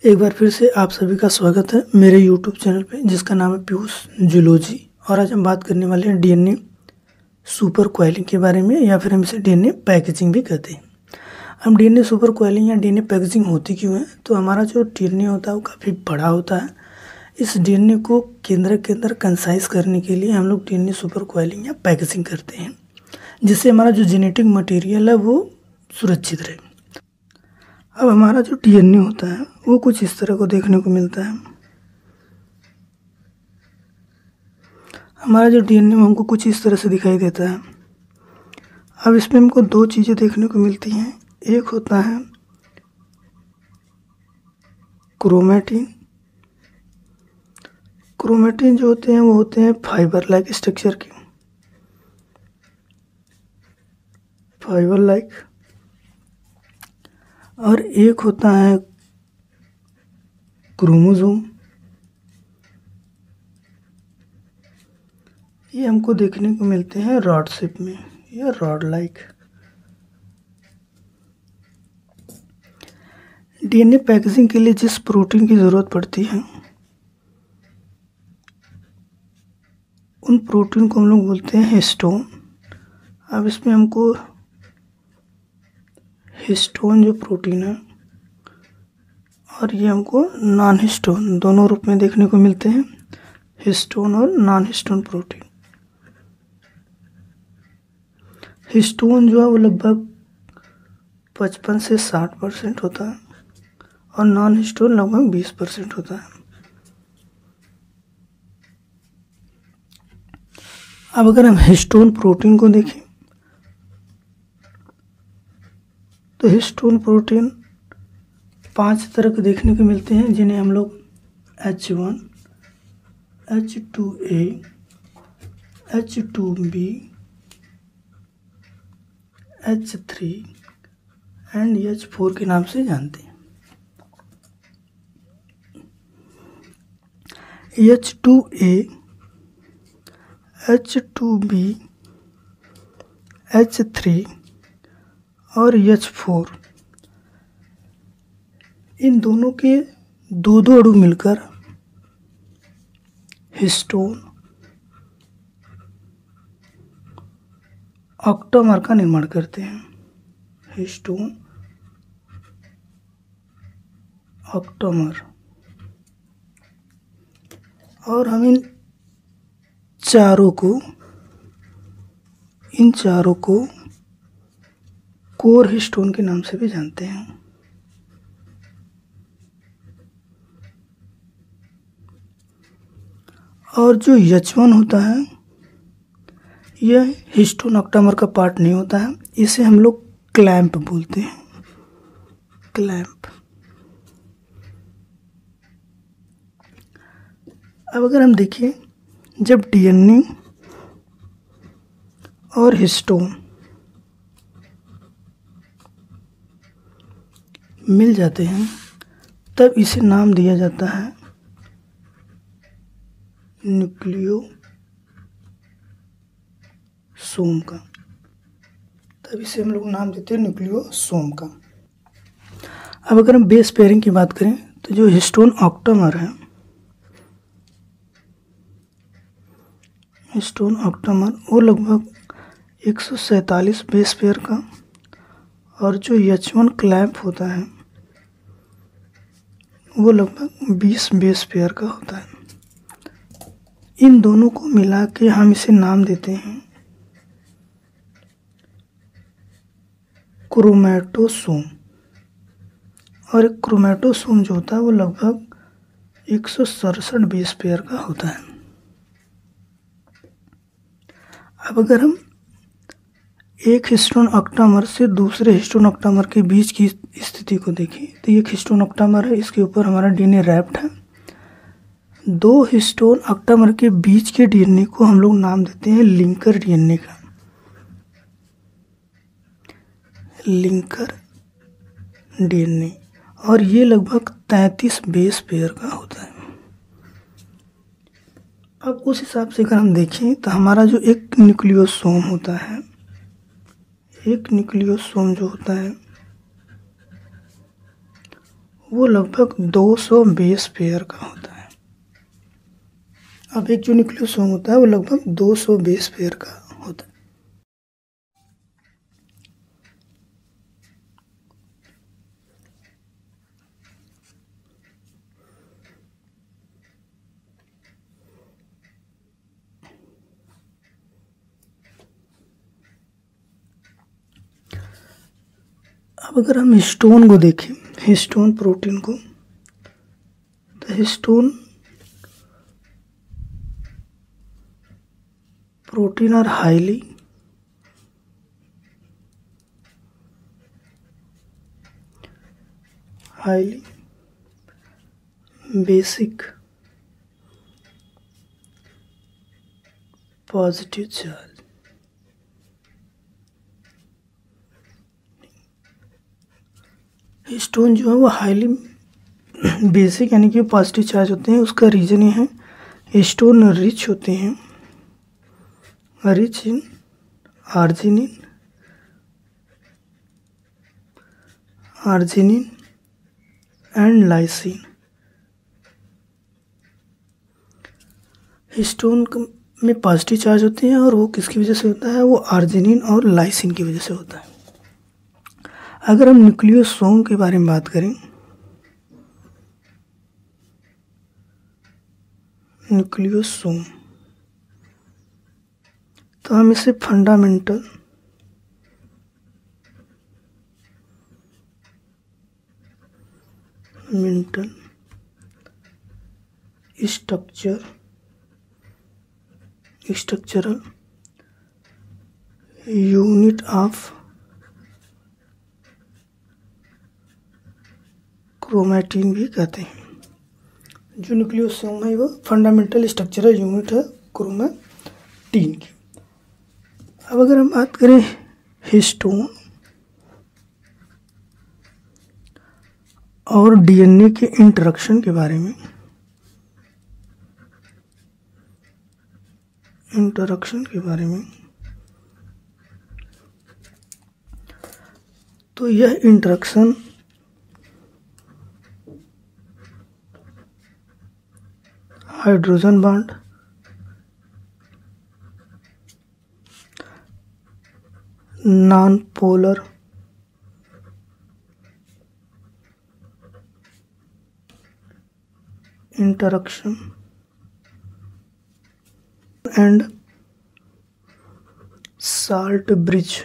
एक बार फिर से आप सभी का स्वागत है मेरे YouTube चैनल पे, जिसका नाम है पीयूष जूलॉजी। और आज हम बात करने वाले हैं डीएनए सुपर कॉइलिंग के बारे में, या फिर हम इसे डीएनए पैकेजिंग भी कहते हैं। हम डीएनए सुपर कॉइलिंग या डीएनए पैकेजिंग होती क्यों है? तो हमारा जो डीएनए होता है वो काफ़ी बड़ा होता है। इस डीएनए को केंद्र के अंदर कंसाइज करने के लिए हम लोग डीएनए सुपर कॉइलिंग या पैकेजिंग करते हैं, जिससे हमारा जो जेनेटिक मटेरियल है वो सुरक्षित रहे। अब हमारा जो डीएनए होता है वो कुछ इस तरह को देखने को मिलता है। हमारा जो डीएनए हमको कुछ इस तरह से दिखाई देता है। अब इसमें हमको दो चीज़ें देखने को मिलती हैं। एक होता है क्रोमैटिन। क्रोमैटिन जो होते हैं वो होते हैं फाइबर लाइक स्ट्रक्चर के, फाइबर लाइक। और एक होता है क्रोमोसोम। ये हमको देखने को मिलते हैं रॉड शेप में या रॉड लाइक। डीएनए पैकेजिंग के लिए जिस प्रोटीन की ज़रूरत पड़ती है उन प्रोटीन को हम लोग बोलते हैं हिस्टोन। अब इसमें हमको हिस्टोन जो प्रोटीन है और ये हमको नॉन हिस्टोन दोनों रूप में देखने को मिलते हैं, हिस्टोन और नॉन हिस्टोन प्रोटीन। हिस्टोन जो है वो लगभग 55 से 60% होता है और नॉन हिस्टोन लगभग 20% होता है। अब अगर हम हिस्टोन प्रोटीन को देखें तो हिस्टोन प्रोटीन 5 तरह के देखने को मिलते हैं, जिन्हें हम लोग H1, H2A, H2B, H3 and H4 के नाम से जानते हैं। H2A, H2B, H3 और H4, इन दोनों के दो अणु मिलकर हिस्टोन ऑक्टामर का निर्माण करते हैं। Histone octamer. और हम इन चारों को कोर हिस्टोन के नाम से भी जानते हैं। और जो H1 होता है यह हिस्टोन ऑक्टामर का पार्ट नहीं होता है, इसे हम लोग क्लैंप बोलते हैं, क्लैंप। अब अगर हम देखें, जब डीएनए और हिस्टोन मिल जाते हैं तब इसे नाम दिया जाता है न्यूक्लियोसोम का। तब इसे हम लोग नाम देते हैं न्यूक्लियोसोम का। अब अगर हम बेस पेयरिंग की बात करें तो जो हिस्टोन ऑक्टामर है, हिस्टोन ऑक्टामर वो लगभग 147 बेस पेयर का, और जो H1 क्लैंप होता है वो लगभग 20 बेस पेयर का होता है। इन दोनों को मिला के हम इसे नाम देते हैं क्रोमैटोसोम। और एक क्रोमैटोसोम जो होता है वो लगभग 167 बेस पेयर का होता है। अब अगर हम एक हिस्टोन ऑक्टामर से दूसरे हिस्टोन ऑक्टामर के बीच की स्थिति को देखें तो ये हिस्टोन ऑक्टामर है, इसके ऊपर हमारा डीएनए रैप्ड है। दो हिस्टोन ऑक्टामर के बीच के डीएनए को हम लोग नाम देते हैं लिंकर डीएनए का, लिंकर डीएनए। और ये लगभग 33 बेस पेयर का होता है। अब उस हिसाब से अगर हम देखें तो हमारा जो एक न्यूक्लियोसोम होता है, एक न्यूक्लियोसोम जो होता है वो लगभग 200 बेस पेयर का होता है। अब एक जो न्यूक्लियोसोम होता है वो लगभग 200 बेस पेयर का होता है। अब अगर हम हिस्टोन को देखें, हिस्टोन प्रोटीन को, तो histone protein are highly basic positive charge. Histone जो है वो हाईली बेसिक यानी कि पॉजिटिव चार्ज होते हैं। उसका रीजन ये है, हिस्टोन रिच होते हैं, rich in arginine and lysine. Histone में पॉजिटिव चार्ज होते हैं और वो किसकी वजह से होता है, वो आर्जिनिन और लाइसिन की वजह से होता है। अगर हम न्यूक्लियोसोम के बारे में बात करें, न्यूक्लियोसोम, तो हम इसे fundamental structural unit of chromatin भी कहते हैं। जो न्यूक्लियोसोम है वो फंडामेंटल स्ट्रक्चरल यूनिट है क्रोमैटिन की। अब अगर हम बात करें हिस्टोन और डीएनए के इंटरेक्शन के बारे में, तो यह interaction hydrogen bond, non polar interaction and salt bridge,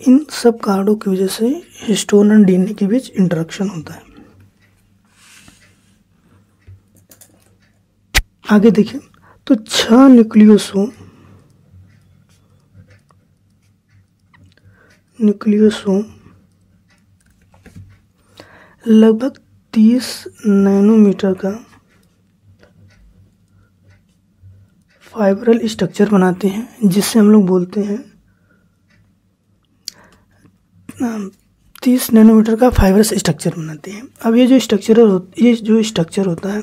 इन सब कारणों की वजह से हिस्टोन और डीएनए के बीच इंटरेक्शन होता है। आगे देखें तो 6 न्यूक्लियोसोम लगभग 30 नैनोमीटर का फाइब्रल स्ट्रक्चर बनाते हैं, जिससे हम लोग बोलते हैं 30 नैनोमीटर का फाइब्रस स्ट्रक्चर बनाते हैं। अब ये जो स्ट्रक्चर होता है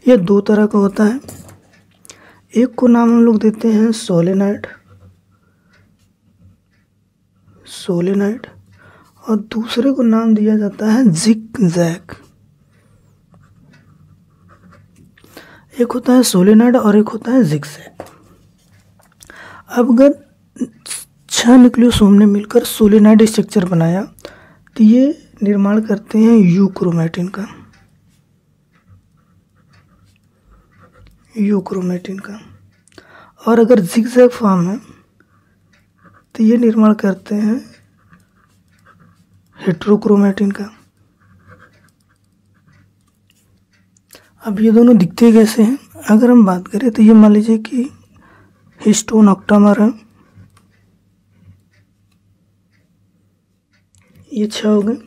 ये 2 तरह का होता है। एक को नाम हम लोग देते हैं सोलेनाइड और दूसरे को नाम दिया जाता है जिगजैग। एक होता है सोलेनाइड और एक होता है जिगजैग। अब अगर 6 न्यूक्लियोसोम ने मिलकर सोलेनाइड स्ट्रक्चर बनाया तो ये निर्माण करते हैं यूक्रोमैटिन का। और अगर जिगजैग फॉर्म है तो ये निर्माण करते हैं हेट्रोक्रोमैटिन का। अब ये दोनों दिखते कैसे हैं, अगर हम बात करें तो ये मान लीजिए कि हिस्टोन ऑक्टामर है, ये 6 हो गए।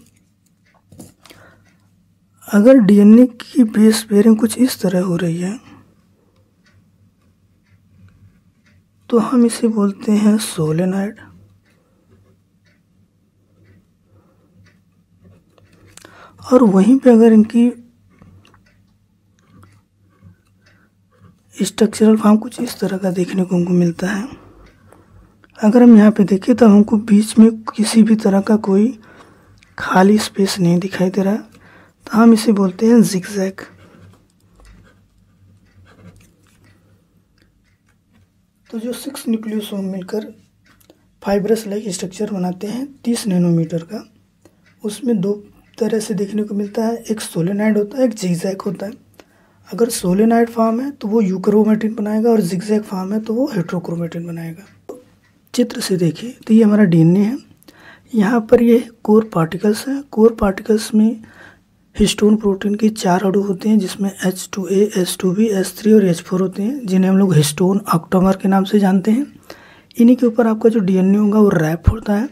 अगर डीएनए की बेस पेयरिंग कुछ इस तरह हो रही है तो हम इसे बोलते हैं सोलेनाइड। और वहीं पे अगर इनकी स्ट्रक्चरल फॉर्म कुछ इस तरह का देखने को हमको मिलता है, अगर हम यहाँ पे देखें तो हमको बीच में किसी भी तरह का कोई खाली स्पेस नहीं दिखाई दे रहा, तो हम इसे बोलते हैं जिगजैग। तो जो 6 न्यूक्लियोसोम मिलकर फाइब्रस लाइक स्ट्रक्चर बनाते हैं 30 नैनोमीटर का, उसमें दो तरह से देखने को मिलता है, एक सोलेनाइड होता है, एक जिगजैग होता है। अगर सोलेनाइड फॉर्म है तो वो यूक्रोमेटिन बनाएगा और जिगजैग फॉर्म है तो वो हेट्रोक्रोमेटिन बनाएगा। चित्र से देखिए तो ये हमारा डीएनए है। यहाँ पर ये कोर पार्टिकल्स हैं। कोर पार्टिकल्स में हिस्टोन प्रोटीन के 4 अणु होते हैं, जिसमें H2A, H2B, H3 और H4 होते हैं, जिन्हें हम लोग हिस्टोन ऑक्टोमर के नाम से जानते हैं। इन्हीं के ऊपर आपका जो डीएनए होगा वो रैप होता है।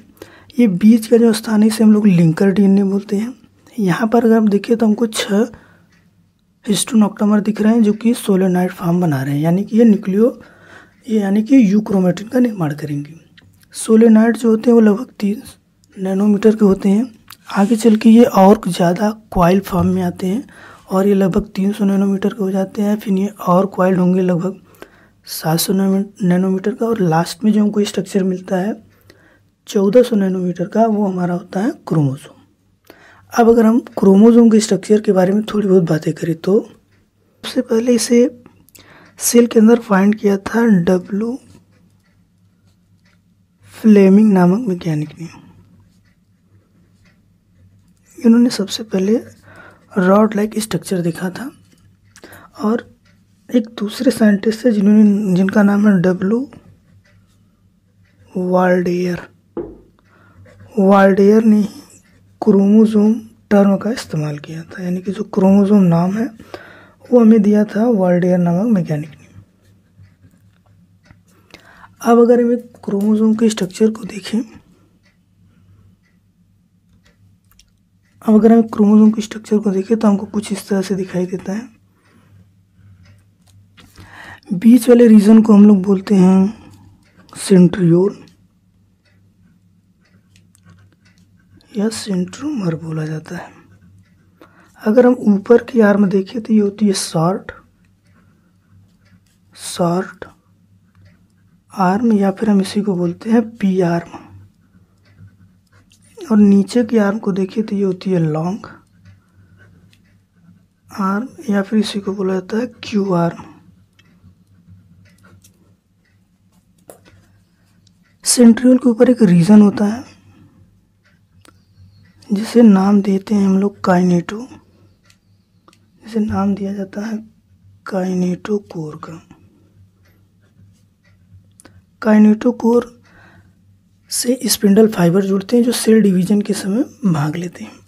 ये बीच का जो स्थान है इसे हम लोग लिंकर डीएनए बोलते हैं। यहाँ पर अगर आप देखिए तो हमको 6 हिस्टोन ऑक्टोमर दिख रहे हैं जो कि सोलेनाइड फॉर्म बना रहे हैं, यानी कि ये यूक्रोमेटिन का निर्माण करेंगे। सोलेनाइड जो होते हैं वो लगभग 3 नैनोमीटर के होते हैं। आगे चल के ये और ज़्यादा क्वाइल फॉर्म में आते हैं और ये लगभग 300 नैनोमीटर के हो जाते हैं। फिर ये और क्वाइल होंगे लगभग 700 नैनोमीटर का, और लास्ट में जो हमको स्ट्रक्चर मिलता है 1400 नैनोमीटर का, वो हमारा होता है क्रोमोसोम। अब अगर हम क्रोमोसोम के स्ट्रक्चर के बारे में थोड़ी बहुत बातें करें तो सबसे पहले इसे सेल के अंदर फाइंड किया था W फ्लेमिंग नामक वैज्ञानिक ने। इन्होंने सबसे पहले रॉड लाइक स्ट्रक्चर देखा था, और एक दूसरे साइंटिस्ट है जिनका नाम है W वाल्डेयर ने क्रोमोसोम टर्म का इस्तेमाल किया था, यानी कि जो क्रोमोसोम नाम है वो हमें दिया था वाल्डेयर नामक वैज्ञानिक ने। अब अगर हम क्रोमोसोम के स्ट्रक्चर को देखें, तो हमको कुछ इस तरह से दिखाई देता है। बीच वाले रीजन को हम लोग बोलते हैं सेंट्रियोल या सेंट्रोमर बोला जाता है। अगर हम ऊपर की आर्म देखें तो ये होती है शॉर्ट आर्म, या फिर हम इसी को बोलते हैं पी आर्म। और नीचे की आर्म को देखिए तो ये होती है लॉन्ग आर्म, या फिर इसी को बोला जाता है क्यू आर्म। सेंट्रियोल के ऊपर एक रीजन होता है जिसे नाम देते हैं हम लोग काइनेटो, जिसे नाम दिया जाता है काइनेटोकोर का। काइनेटोकोर से स्पिंडल फाइबर जुड़ते हैं जो सेल डिवीजन के समय भाग लेते हैं।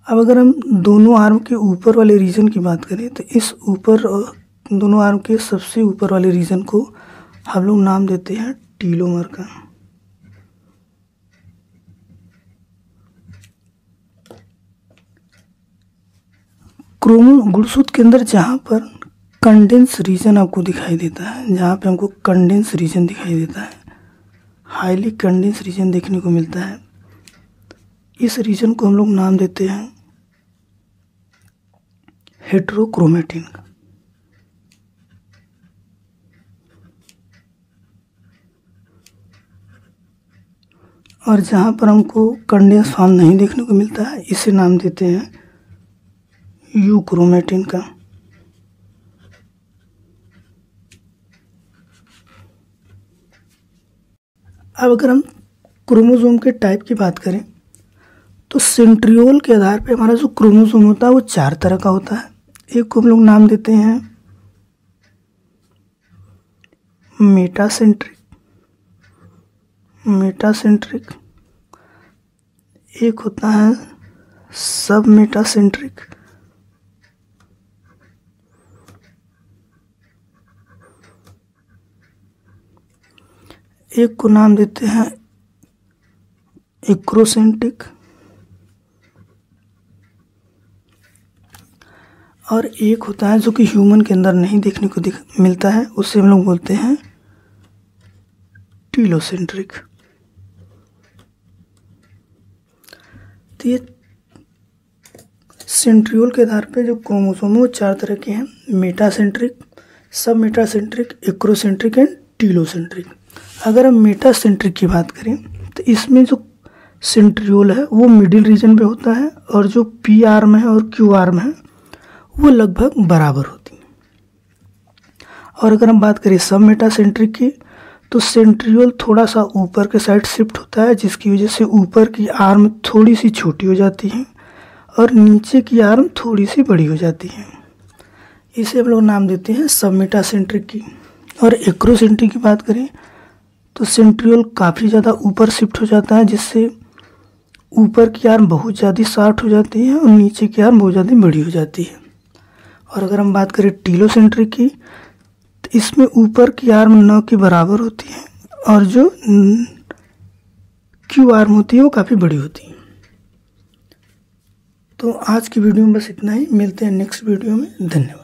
अब अगर हम दोनों आर्म के ऊपर वाले रीजन की बात करें तो इस ऊपर दोनों आर्म के सबसे ऊपर वाले रीजन को हम लोग नाम देते हैं टीलोमर का। गुणसूत्र के अंदर जहाँ पर कंडेंस रीजन आपको दिखाई देता है, जहाँ पे हमको कंडेंस रीजन दिखाई देता है, हाईली कंडेंस रीजन देखने को मिलता है, इस रीजन को हम लोग नाम देते हैं हेट्रोक्रोमेटिन का। और जहाँ पर हमको कंडेंस फॉर्म नहीं देखने को मिलता है इसे नाम देते हैं यूक्रोमेटिन का। अब अगर हम क्रोमोसोम के टाइप की बात करें तो सेंट्रियोल के आधार पे हमारा जो क्रोमोसोम होता है वो 4 तरह का होता है। एक को हम लोग नाम देते हैं मेटासेंट्रिक, एक होता है सब मेटासेंट्रिक, एक को नाम देते हैं एक्रोसेंट्रिक, और एक होता है जो कि ह्यूमन के अंदर नहीं देखने को मिलता है, उससे हम लोग बोलते हैं टीलोसेंट्रिक। तो ये सेंट्रियोल के आधार पे जो क्रोमोसोम है वो 4 तरह के हैं, मेटासेंट्रिक, सब मेटासेंट्रिक, एक्रोसेंट्रिक एंड टीलोसेंट्रिक। अगर हम मेटासेंट्रिक की बात करें तो इसमें जो सेंट्रियोल है वो मिडिल रीजन पे होता है और जो पी आर्म है और क्यू आर्म है वो लगभग बराबर होती है। और अगर हम बात करें सब मेटासेंट्रिक की तो सेंट्रियोल थोड़ा सा ऊपर के साइड शिफ्ट होता है, जिसकी वजह से ऊपर की आर्म थोड़ी सी छोटी हो जाती है और नीचे की आर्म थोड़ी सी बड़ी हो जाती है। इसे हम लोग नाम देते हैं सब मेटासेंट्रिक की। और एक्रोसेंट्रिक की बात करें तो सेंट्रियोल काफ़ी ज़्यादा ऊपर शिफ्ट हो जाता है, जिससे ऊपर की आर्म बहुत ज़्यादा शॉर्ट हो जाती है और नीचे की आर्म बहुत ज़्यादा बड़ी हो जाती है। और अगर हम बात करें टीलोसेंट्रिक की तो इसमें ऊपर की आर्म न के बराबर होती है और जो क्यू आर्म होती है वो काफ़ी बड़ी होती है। तो आज की वीडियो में बस इतना ही, मिलते हैं नेक्स्ट वीडियो में। धन्यवाद।